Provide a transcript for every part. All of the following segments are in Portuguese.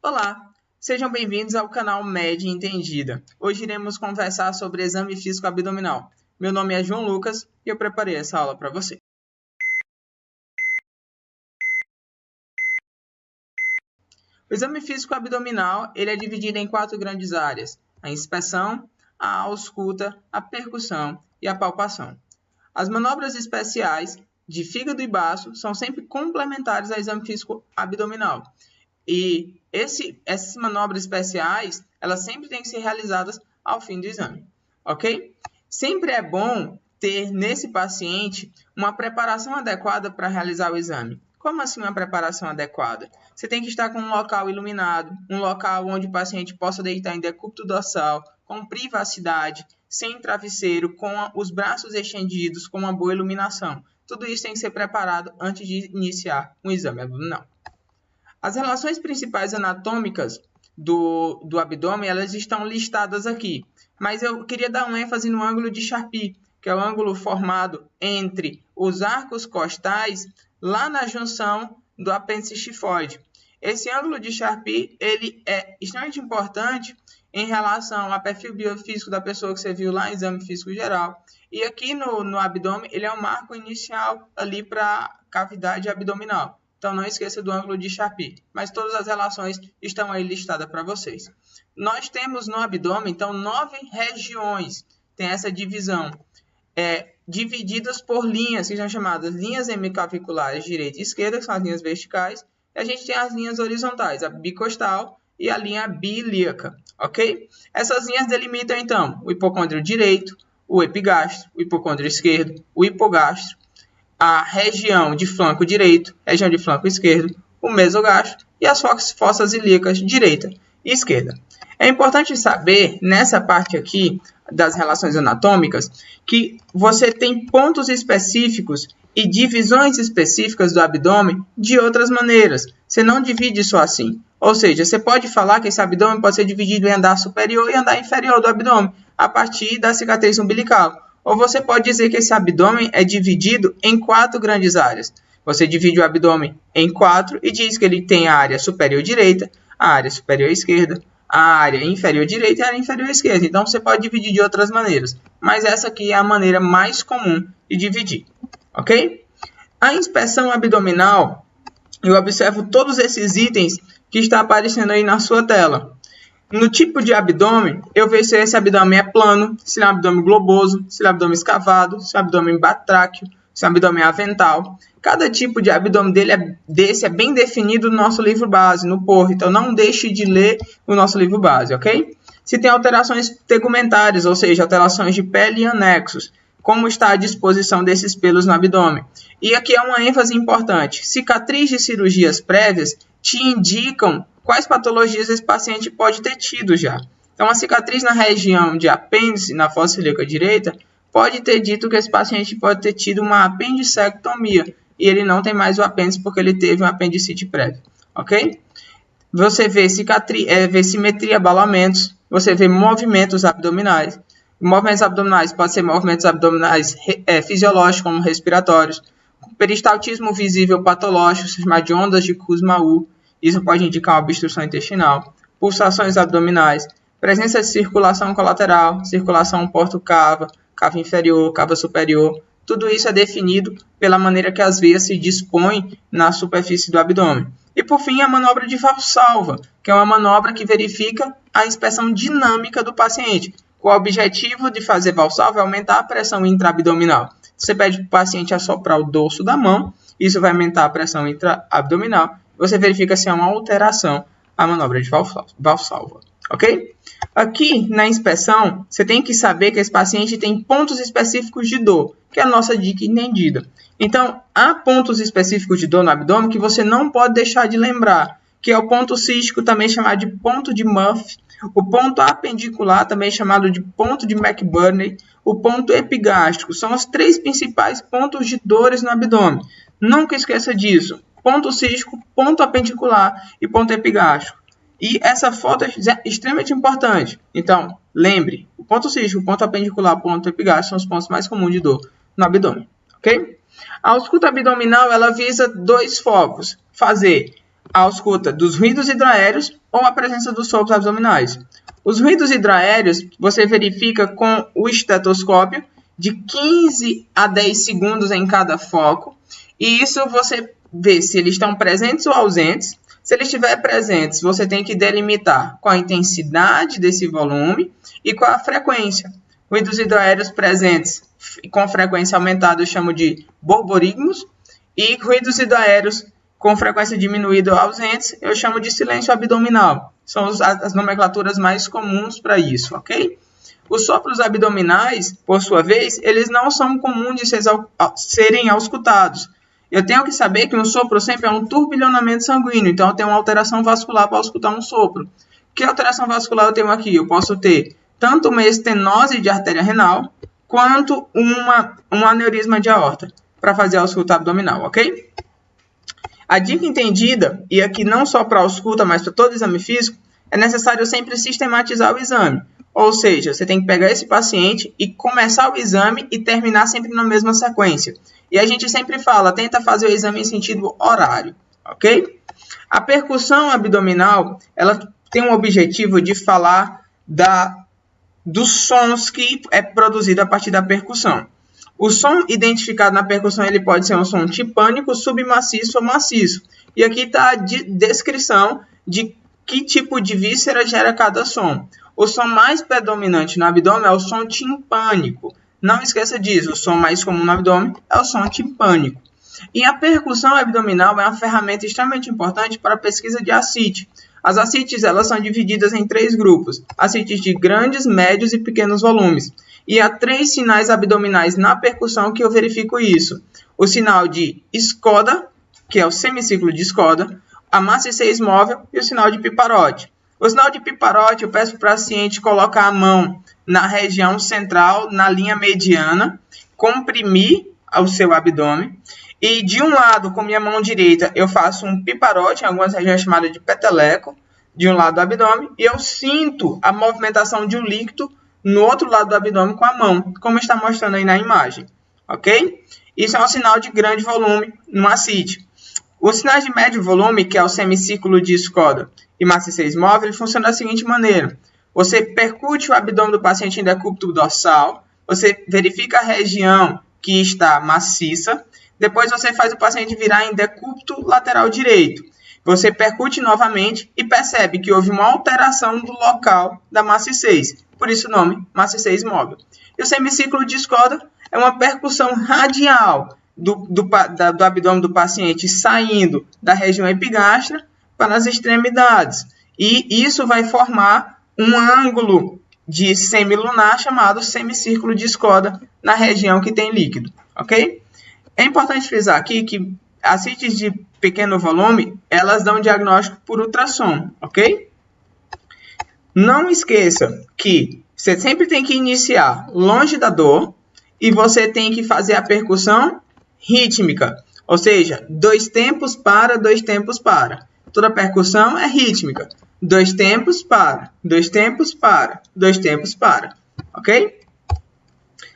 Olá, sejam bem-vindos ao canal Med Entendida. Hoje iremos conversar sobre exame físico abdominal. Meu nome é João Lucas e eu preparei essa aula para você. O exame físico abdominal ele é dividido em 4 grandes áreas: a inspeção, a ausculta, a percussão e a palpação. As manobras especiais de fígado e baço são sempre complementares ao exame físico abdominal. E essas manobras especiais, elas sempre têm que ser realizadas ao fim do exame, ok? Sempre é bom ter nesse paciente uma preparação adequada para realizar o exame. Como assim uma preparação adequada? Você tem que estar com um local iluminado, um local onde o paciente possa deitar em decúbito dorsal, com privacidade, sem travesseiro, com os braços estendidos, com uma boa iluminação. Tudo isso tem que ser preparado antes de iniciar um exame abdominal. As relações principais anatômicas do abdômen, elas estão listadas aqui, mas eu queria dar um ênfase no ângulo de Charpy, que é o ângulo formado entre os arcos costais, lá na junção do apêndice xifoide. Esse ângulo de Charpy, ele é extremamente importante em relação ao perfil biofísico da pessoa que você viu lá no exame físico geral. E aqui no abdômen, ele é o marco inicial ali para a cavidade abdominal. Então, não esqueça do ângulo de Charpy, mas todas as relações estão aí listadas para vocês. Nós temos no abdômen, então, 9 regiões. Tem essa divisão, divididas por linhas, que são chamadas linhas hemiclaviculares direita e esquerda, que são as linhas verticais. E a gente tem as linhas horizontais, a bicostal e a linha bilíaca, ok? Essas linhas delimitam, então, o hipocôndrio direito, o epigastro, o hipocôndrio esquerdo, o hipogastro, a região de flanco direito, região de flanco esquerdo, o mesogastro e as fossas ilíacas direita e esquerda. É importante saber, nessa parte aqui das relações anatômicas, que você tem pontos específicos e divisões específicas do abdômen de outras maneiras. Você não divide só assim. Ou seja, você pode falar que esse abdômen pode ser dividido em andar superior e andar inferior do abdômen, a partir da cicatriz umbilical. Ou você pode dizer que esse abdômen é dividido em 4 grandes áreas. Você divide o abdômen em 4 e diz que ele tem a área superior direita, a área superior esquerda, a área inferior direita e a área inferior esquerda. Então, você pode dividir de outras maneiras. Mas essa aqui é a maneira mais comum de dividir. Ok? A inspeção abdominal, eu observo todos esses itens que estão aparecendo aí na sua tela. No tipo de abdômen, eu vejo se esse abdômen é plano, se ele é um abdômen globoso, se ele é um abdômen escavado, se é um abdômen batráqueo, se é um abdômen avental. Cada tipo de abdômen desse é bem definido no nosso livro base, no POR. Então, não deixe de ler o nosso livro base, ok? Se tem alterações tegumentares, ou seja, alterações de pele e anexos, como está a disposição desses pelos no abdômen. E aqui é uma ênfase importante. Cicatriz de cirurgias prévias te indicam quais patologias esse paciente pode ter tido já. Então, a cicatriz na região de apêndice, na fossa ilíaca direita, pode ter dito que esse paciente pode ter tido uma apendicectomia e ele não tem mais o apêndice porque ele teve um apendicite prévio, ok? Você vê vê simetria, abalamentos, você vê movimentos abdominais. Movimentos abdominais podem ser movimentos abdominais fisiológicos, como respiratórios, peristaltismo visível patológico, chamado de ondas de Kussmaul. Isso pode indicar uma obstrução intestinal. Pulsações abdominais, presença de circulação colateral, circulação porto-cava, cava inferior, cava superior. Tudo isso é definido pela maneira que as veias se dispõem na superfície do abdômen. E, por fim, a manobra de Valsalva, que é uma manobra que verifica a inspeção dinâmica do paciente, com o objetivo de fazer Valsalva é aumentar a pressão intraabdominal. Você pede para o paciente assoprar o dorso da mão, isso vai aumentar a pressão intraabdominal. Você verifica se há uma alteração à manobra de Valsalva, ok? Aqui, na inspeção, você tem que saber que esse paciente tem pontos específicos de dor, que é a nossa dica entendida. Então, há pontos específicos de dor no abdômen que você não pode deixar de lembrar, que é o ponto cístico, também chamado de ponto de Muff, o ponto apendicular, também chamado de ponto de McBurney, o ponto epigástrico. São os 3 principais pontos de dores no abdômen. Nunca esqueça disso. Ponto cístico, ponto apendicular e ponto epigástrico. E essa foto é extremamente importante. Então, lembre, o ponto cístico, o ponto apendicular, o ponto epigástrico são os pontos mais comuns de dor no abdômen. Ok? A ausculta abdominal ela visa 2 focos. Fazer a ausculta dos ruídos hidroaéreos ou a presença dos sopros abdominais. Os ruídos hidroaéreos você verifica com o estetoscópio de 15 a 10 segundos em cada foco, e isso você vê se eles estão presentes ou ausentes. Se eles estiverem presentes, você tem que delimitar com a intensidade desse volume e com a frequência. Ruídos hidroaéreos presentes com frequência aumentada eu chamo de borborigmos, e ruídos hidroaéreos com frequência diminuída ou ausentes eu chamo de silêncio abdominal. São as nomenclaturas mais comuns para isso, ok? Os sopros abdominais, por sua vez, eles não são comuns de serem auscultados. Eu tenho que saber que um sopro sempre é um turbilhonamento sanguíneo, então eu tenho uma alteração vascular para auscultar um sopro. Que alteração vascular eu tenho aqui? Eu posso ter tanto uma estenose de artéria renal, quanto um aneurisma de aorta, para fazer a ausculta abdominal, ok? A dica entendida, e aqui não só para a ausculta, mas para todo exame físico, é necessário sempre sistematizar o exame. Ou seja, você tem que pegar esse paciente e começar o exame e terminar sempre na mesma sequência. E a gente sempre fala, tenta fazer o exame em sentido horário, ok? A percussão abdominal, ela tem um objetivo de falar dos sons que é produzido a partir da percussão. O som identificado na percussão ele pode ser um som timpânico, submaciço ou maciço. E aqui está a descrição de que tipo de víscera gera cada som. O som mais predominante no abdômen é o som timpânico. Não esqueça disso, o som mais comum no abdômen é o som timpânico. E a percussão abdominal é uma ferramenta extremamente importante para a pesquisa de ascite. As ascites elas são divididas em 3 grupos, ascites de grandes, médios e pequenos volumes. E há 3 sinais abdominais na percussão que eu verifico isso. O sinal de Skoda, que é o semiciclo de Skoda, a massa C móvel e o sinal de Piparotti. O sinal de Piparotti eu peço para o paciente colocar a mão na região central, na linha mediana, comprimir o seu abdômen. E de um lado, com minha mão direita, eu faço um piparote, em algumas regiões chamadas de peteleco, de um lado do abdômen, e eu sinto a movimentação de um líquido no outro lado do abdômen com a mão, como está mostrando aí na imagem, ok? Isso é um sinal de grande volume no ascite. Os sinais de médio volume, que é o semicírculo de Skoda e massa C móvel, ele funciona da seguinte maneira. Você percute o abdômen do paciente em decúbito dorsal, você verifica a região que está maciça, depois você faz o paciente virar em decúbito lateral direito. Você percute novamente e percebe que houve uma alteração do local da massa 6. Por isso o nome, massa 6 móvel. E o semicírculo de Skoda é uma percussão radial do abdômen do paciente saindo da região epigástrica para as extremidades. E isso vai formar um ângulo de semilunar chamado semicírculo de Skoda na região que tem líquido. Ok? É importante frisar aqui que ascites de pequeno volume, elas dão diagnóstico por ultrassom, ok? Não esqueça que você sempre tem que iniciar longe da dor e você tem que fazer a percussão rítmica, ou seja, 2 tempos para, 2 tempos para. Toda percussão é rítmica. 2 tempos para, 2 tempos para, 2 tempos para, ok?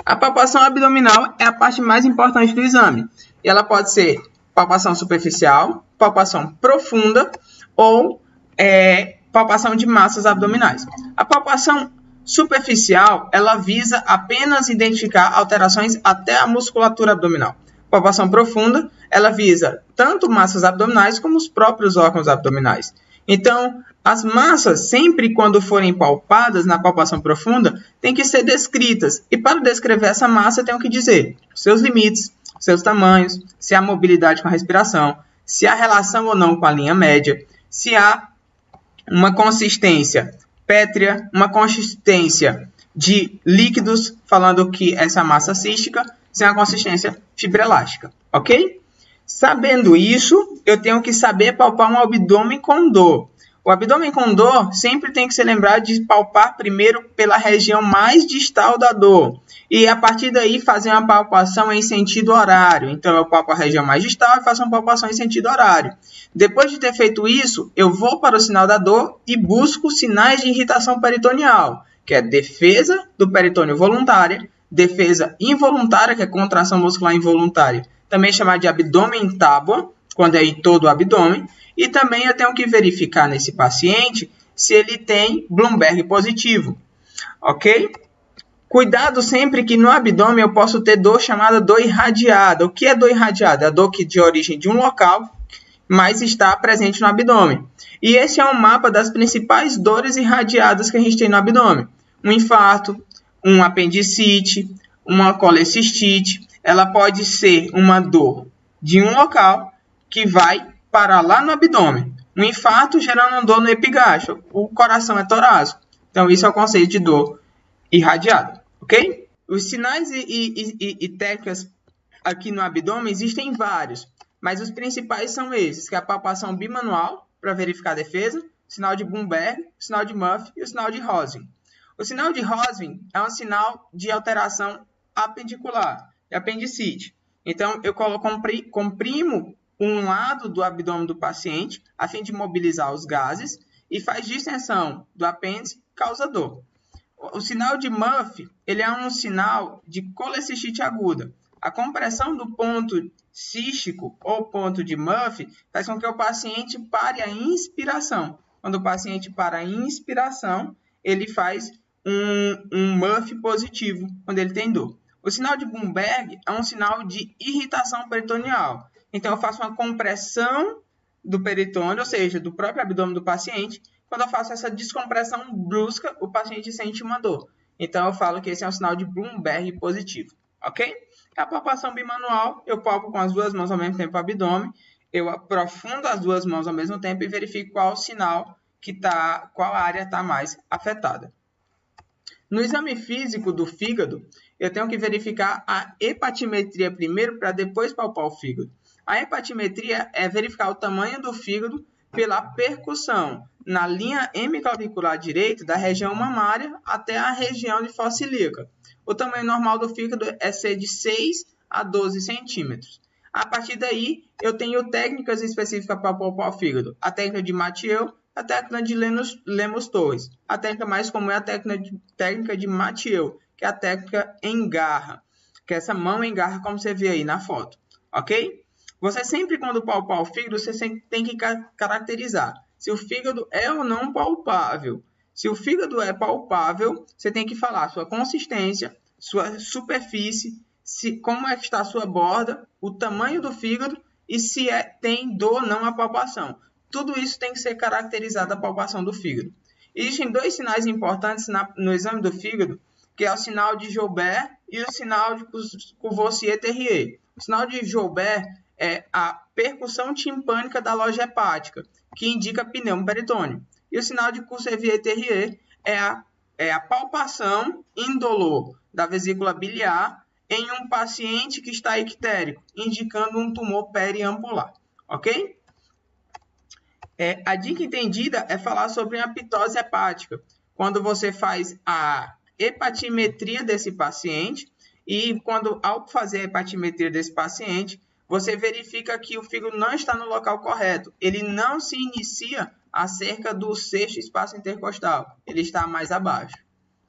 A palpação abdominal é a parte mais importante do exame. E ela pode ser palpação superficial, palpação profunda ou palpação de massas abdominais. A palpação superficial, ela visa apenas identificar alterações até a musculatura abdominal. Palpação profunda, ela visa tanto massas abdominais como os próprios órgãos abdominais. Então, as massas, sempre quando forem palpadas na palpação profunda, têm que ser descritas. E para descrever essa massa, eu tenho que dizer seus limites, seus tamanhos, se há mobilidade com a respiração, se há relação ou não com a linha média, se há uma consistência pétrea, uma consistência de líquidos, falando que essa massa cística, se há uma consistência fibroelástica, ok? Sabendo isso, eu tenho que saber palpar um abdômen com dor. O abdômen com dor sempre tem que se lembrar de palpar primeiro pela região mais distal da dor. E a partir daí fazer uma palpação em sentido horário. Então eu palpo a região mais distal e faço uma palpação em sentido horário. Depois de ter feito isso, eu vou para o sinal da dor e busco sinais de irritação peritoneal, que é defesa do peritônio voluntária, defesa involuntária, que é contração muscular involuntária, também chamada de abdômen tábua, quando é em todo o abdômen. E também eu tenho que verificar nesse paciente se ele tem Bloomberg positivo, ok? Cuidado sempre que no abdômen eu posso ter dor chamada dor irradiada. O que é dor irradiada? É a dor que de origem de um local, mas está presente no abdômen. E esse é um mapa das principais dores irradiadas que a gente tem no abdômen. Um infarto, um apendicite, uma colecistite. Ela pode ser uma dor de um local que vai parar lá no abdômen. Um infarto gerando uma dor no epigastro. O coração é torácico. Então, isso é o conceito de dor irradiada, ok? Os sinais e técnicas aqui no abdômen existem vários, mas os principais são esses, que é a palpação bimanual, para verificar a defesa, o sinal de Bloomberg, o sinal de Murphy e o sinal de Rosen. O sinal de Rosen é um sinal de alteração apendicular, de apendicite. Então, eu comprimo um lado do abdômen do paciente, a fim de mobilizar os gases, e faz distensão do apêndice, causa dor. O sinal de Murphy, ele é um sinal de colecistite aguda. A compressão do ponto cístico ou ponto de Murphy faz com que o paciente pare a inspiração. Quando o paciente para a inspiração, ele faz um Murphy positivo, quando ele tem dor. O sinal de Bloomberg é um sinal de irritação peritoneal. Então, eu faço uma compressão do peritônio, ou seja, do próprio abdômen do paciente. Quando eu faço essa descompressão brusca, o paciente sente uma dor. Então, eu falo que esse é um sinal de Bloomberg positivo, ok? A palpação bimanual, eu palpo com as duas mãos ao mesmo tempo o abdômen, eu aprofundo as duas mãos ao mesmo tempo e verifico qual sinal qual área está mais afetada. No exame físico do fígado, eu tenho que verificar a hepatimetria primeiro para depois palpar o fígado. A hepatimetria é verificar o tamanho do fígado pela percussão na linha hemiclavicular direita da região mamária até a região de fossa ilíaca. O tamanho normal do fígado é ser de 6 a 12 centímetros. A partir daí, eu tenho técnicas específicas para palpar o fígado. A técnica de Mathieu, a técnica de Lemos-Torres. A técnica mais comum é a técnica de Mathieu, que é a técnica em garra, que é essa mão em garra, como você vê aí na foto, ok? Você sempre, quando palpar o fígado, você sempre tem que caracterizar se o fígado é ou não palpável. Se o fígado é palpável, você tem que falar sua consistência, sua superfície, como é que está a sua borda, o tamanho do fígado e se tem dor ou não a palpação. Tudo isso tem que ser caracterizado a palpação do fígado. Existem dois sinais importantes no exame do fígado, que é o sinal de Joubert e o sinal de Courvoisier-Terrier. O sinal de Joubert é a percussão timpânica da loja hepática, que indica pneumo peritônio. E o sinal de Courvoisier-Terrier é a palpação indolor da vesícula biliar em um paciente que está ictérico, indicando um tumor periampular, ok? A dica entendida é falar sobre a pitose hepática, quando você faz a hepatimetria desse paciente e ao fazer a hepatimetria desse paciente, você verifica que o fígado não está no local correto. Ele não se inicia acerca do sexto espaço intercostal. Ele está mais abaixo,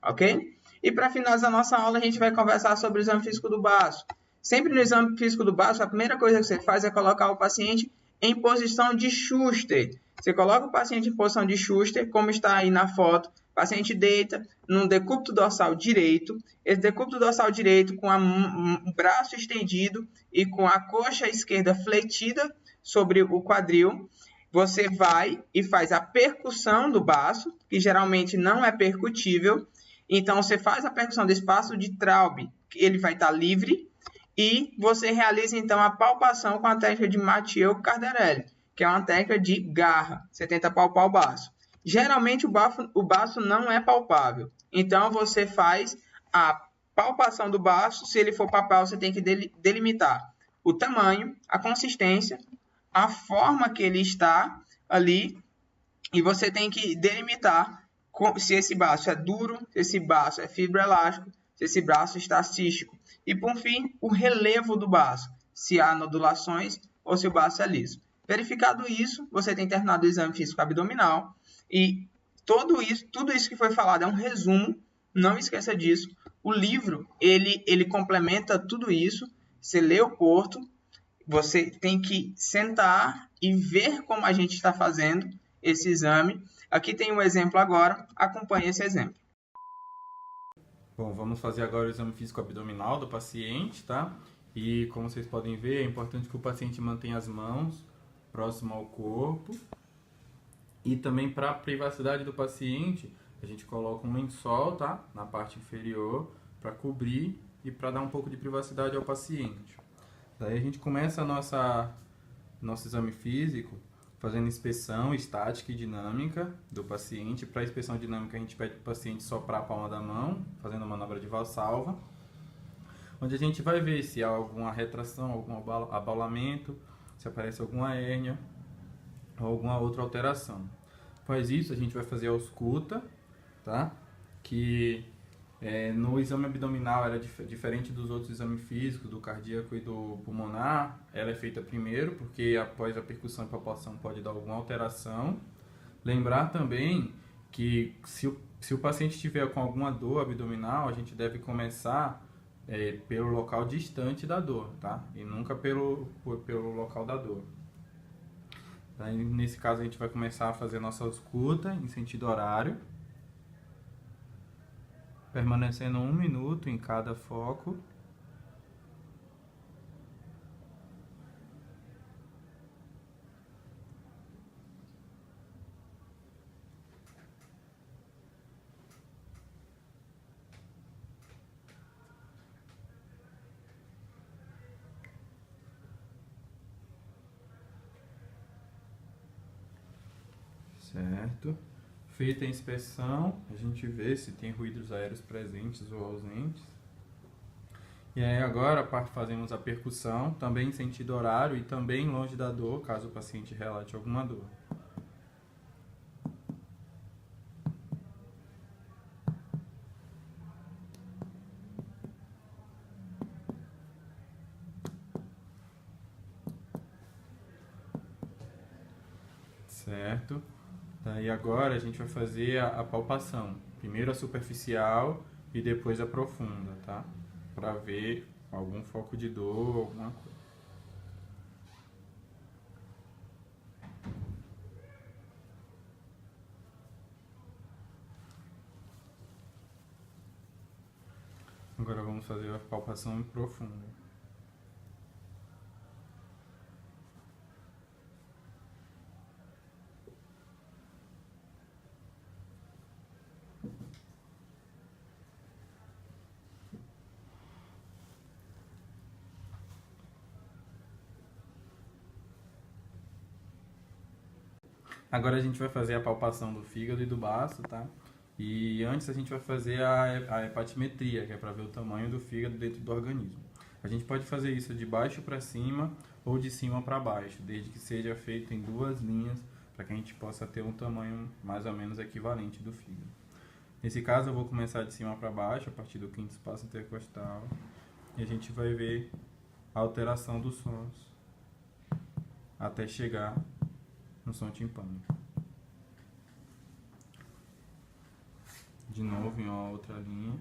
ok? E para finalizar a nossa aula, a gente vai conversar sobre o exame físico do baço. Sempre no exame físico do baço, a primeira coisa que você faz é colocar o paciente em posição de Schuster. Você coloca o paciente em posição de Schuster, como está aí na foto. O paciente deita no decúbito dorsal direito. Esse decúbito dorsal direito com o braço estendido e com a coxa esquerda fletida sobre o quadril. Você vai e faz a percussão do baço, que geralmente não é percutível. Então, você faz a percussão do espaço de Traube, que ele vai estar livre. E você realiza, então, a palpação com a técnica de Mathieu-Cardarelli, que é uma técnica de garra. Você tenta palpar o baço. Geralmente, o baço não é palpável. Então, você faz a palpação do baço. Se ele for palpável, você tem que delimitar o tamanho, a consistência, a forma que ele está ali. E você tem que delimitar se esse baço é duro, se esse baço é fibroelástico, se esse baço está cístico. E, por fim, o relevo do baço, se há nodulações ou se o baço é liso. Verificado isso, você tem terminado o exame físico abdominal. E tudo isso que foi falado é um resumo, não esqueça disso. O livro, ele complementa tudo isso. Você lê o Porto, você tem que sentar e ver como a gente está fazendo esse exame. Aqui tem um exemplo agora, acompanhe esse exemplo. Bom, vamos fazer agora o exame físico abdominal do paciente, tá? E como vocês podem ver, é importante que o paciente mantenha as mãos próximo ao corpo. E também para a privacidade do paciente, a gente coloca um lençol, tá? Na parte inferior, para cobrir e para dar um pouco de privacidade ao paciente. Daí a gente começa nosso exame físico fazendo inspeção estática e dinâmica do paciente. Para a inspeção dinâmica, a gente pede para o paciente soprar a palma da mão, fazendo a manobra de valsalva, onde a gente vai ver se há alguma retração, algum abaulamento, se aparece alguma hérnia ou alguma outra alteração. Após isso, a gente vai fazer a ausculta, tá? Que no exame abdominal ela é diferente dos outros exames físicos, do cardíaco e do pulmonar. Ela é feita primeiro, porque após a percussão e palpação pode dar alguma alteração. Lembrar também que se o paciente estiver com alguma dor abdominal, a gente deve começar pelo local distante da dor, tá? E nunca pelo local da dor. Daí, nesse caso, a gente vai começar a fazer nossa ausculta em sentido horário, permanecendo 1 minuto em cada foco. Certo? Feita a inspeção, a gente vê se tem ruídos aéreos presentes ou ausentes. E aí agora fazemos a percussão, também em sentido horário e também longe da dor, caso o paciente relate alguma dor. Certo? Daí agora a gente vai fazer a palpação. Primeiro a superficial e depois a profunda, tá? Para ver algum foco de dor, alguma coisa. Agora vamos fazer a palpação profunda. Agora a gente vai fazer a palpação do fígado e do baço, tá? E antes a gente vai fazer a hepatimetria, que é para ver o tamanho do fígado dentro do organismo. A gente pode fazer isso de baixo para cima ou de cima para baixo, desde que seja feito em 2 linhas, para que a gente possa ter um tamanho mais ou menos equivalente do fígado. Nesse caso eu vou começar de cima para baixo, a partir do 5º espaço intercostal, e a gente vai ver a alteração dos sons, até chegar no som timpânico. De novo em uma outra linha.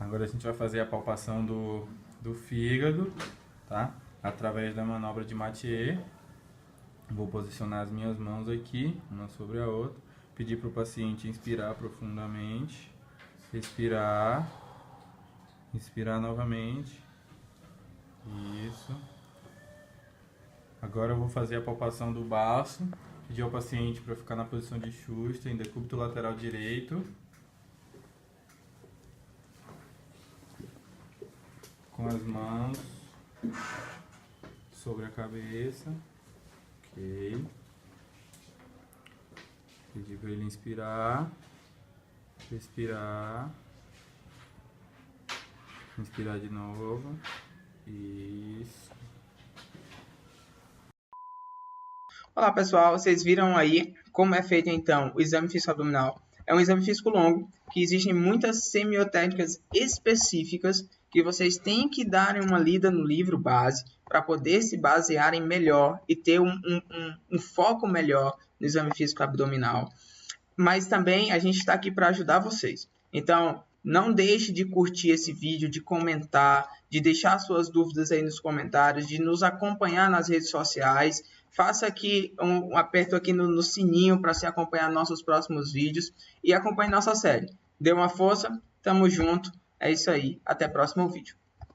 Agora a gente vai fazer a palpação do fígado, tá? Através da manobra de Mathieu. Vou posicionar as minhas mãos aqui, uma sobre a outra. Pedir para o paciente inspirar profundamente, expirar, inspirar novamente. Isso. Agora eu vou fazer a palpação do baço. Pedir ao paciente para ficar na posição de Schuster, em decúbito lateral direito. Com as mãos sobre a cabeça. Ok. Pedir para ele inspirar, expirar, inspirar de novo. Isso. Olá pessoal, vocês viram aí como é feito então o exame físico abdominal. É um exame físico longo, que existem muitas semiotécnicas específicas que vocês têm que darem uma lida no livro base para poder se basearem melhor e ter um foco melhor no exame físico abdominal. Mas também a gente está aqui para ajudar vocês. Então, não deixe de curtir esse vídeo, de comentar, de deixar suas dúvidas aí nos comentários, de nos acompanhar nas redes sociais. Faça aqui um aperto aqui no sininho para se acompanhar nossos próximos vídeos e acompanhe nossa série. Dê uma força, tamo junto, é isso aí, até o próximo vídeo.